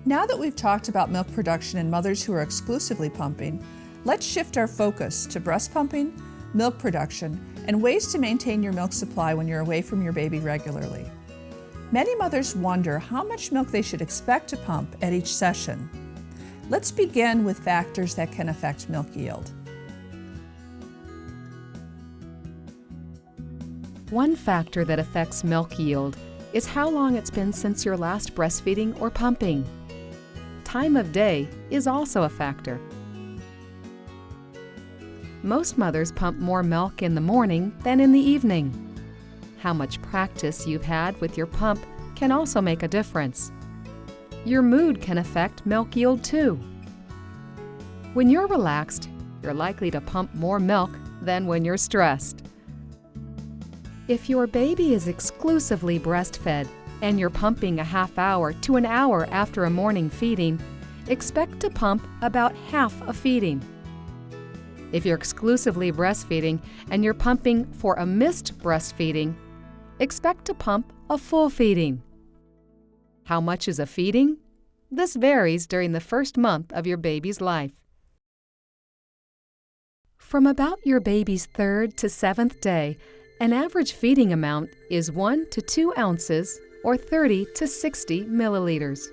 Now that we've talked about milk production in mothers who are exclusively pumping, let's shift our focus to breast pumping, milk production, and ways to maintain your milk supply when you're away from your baby regularly. Many mothers wonder how much milk they should expect to pump at each session. Let's begin with factors that can affect milk yield. One factor that affects milk yield is how long it's been since your last breastfeeding or pumping. Time of day is also a factor. Most mothers pump more milk in the morning than in the evening. How much practice you've had with your pump can also make a difference. Your mood can affect milk yield too. When you're relaxed, you're likely to pump more milk than when you're stressed. If your baby is exclusively breastfed and you're pumping a half hour to an hour after a morning feeding, expect to pump about half a feeding. If you're exclusively breastfeeding and you're pumping for a missed breastfeeding, expect to pump a full feeding. How much is a feeding? This varies during the first month of your baby's life. From about your baby's 3rd to 7th day, an average feeding amount is 1 to 2 ounces or 30 to 60 milliliters.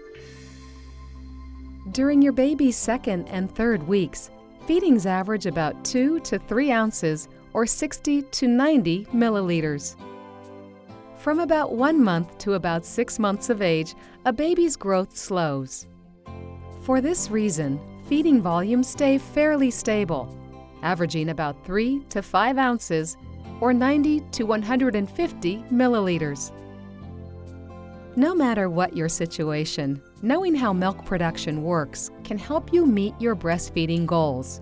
During your baby's 2nd and 3rd weeks, feedings average about 2 to 3 ounces or 60 to 90 milliliters. From about 1 month to about 6 months of age, a baby's growth slows. For this reason, feeding volumes stay fairly stable, averaging about 3 to 5 ounces or 90 to 150 milliliters. No matter what your situation, knowing how milk production works can help you meet your breastfeeding goals.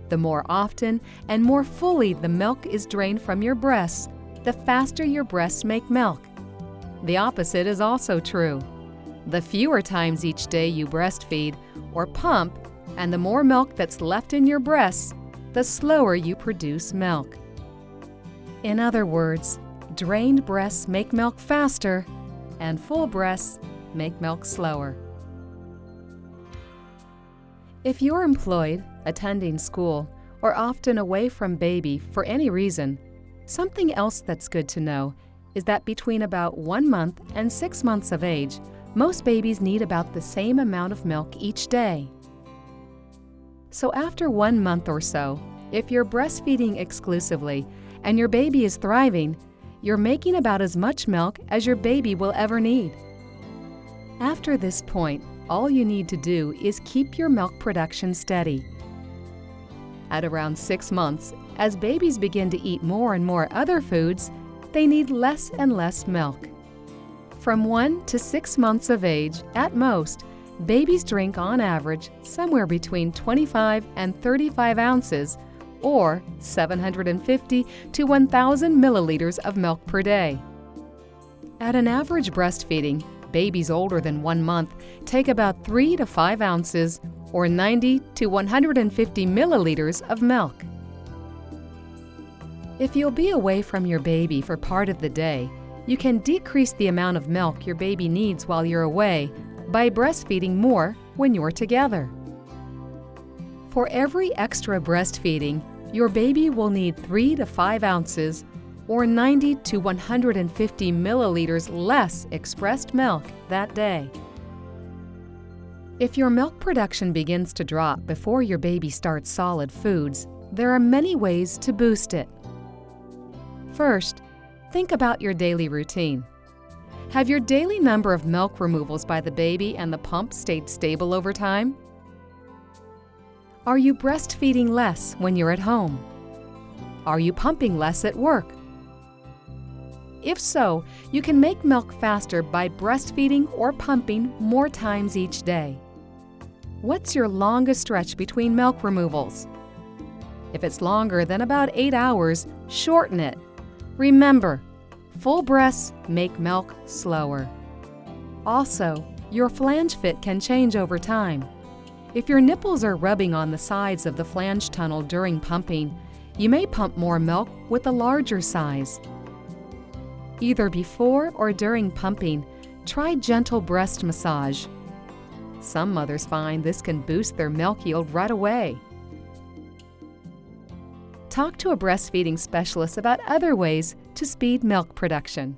The more often and more fully the milk is drained from your breasts, the faster your breasts make milk. The opposite is also true. The fewer times each day you breastfeed or pump, and the more milk that's left in your breasts, the slower you produce milk. In other words, drained breasts make milk faster, and full breasts make milk slower. If you're employed, attending school, or often away from baby for any reason, something else that's good to know is that between about 1 month and 6 months of age, most babies need about the same amount of milk each day. So after 1 month or so, if you're breastfeeding exclusively and your baby is thriving, you're making about as much milk as your baby will ever need. After this point, all you need to do is keep your milk production steady. At around 6 months, as babies begin to eat more and more other foods, they need less and less milk. From 1 to 6 months of age, at most, babies drink on average somewhere between 25 and 35 ounces or 750 to 1,000 milliliters of milk per day. At an average breastfeeding, babies older than 1 month take about 3 to 5 ounces or 90 to 150 milliliters of milk. If you'll be away from your baby for part of the day, you can decrease the amount of milk your baby needs while you're away by breastfeeding more when you're together. For every extra breastfeeding, your baby will need 3 to 5 ounces or 90 to 150 milliliters less expressed milk that day. If your milk production begins to drop before your baby starts solid foods, there are many ways to boost it. First, think about your daily routine. Have your daily number of milk removals by the baby and the pump stayed stable over time? Are you breastfeeding less when you're at home? Are you pumping less at work? If so, you can make milk faster by breastfeeding or pumping more times each day. What's your longest stretch between milk removals? If it's longer than about 8 hours, shorten it. Remember, full breasts make milk slower. Also, your flange fit can change over time. If your nipples are rubbing on the sides of the flange tunnel during pumping, you may pump more milk with a larger size. Either before or during pumping, Try gentle breast massage. Some mothers find this can boost their milk yield right away. Talk to a breastfeeding specialist about other ways to speed milk production.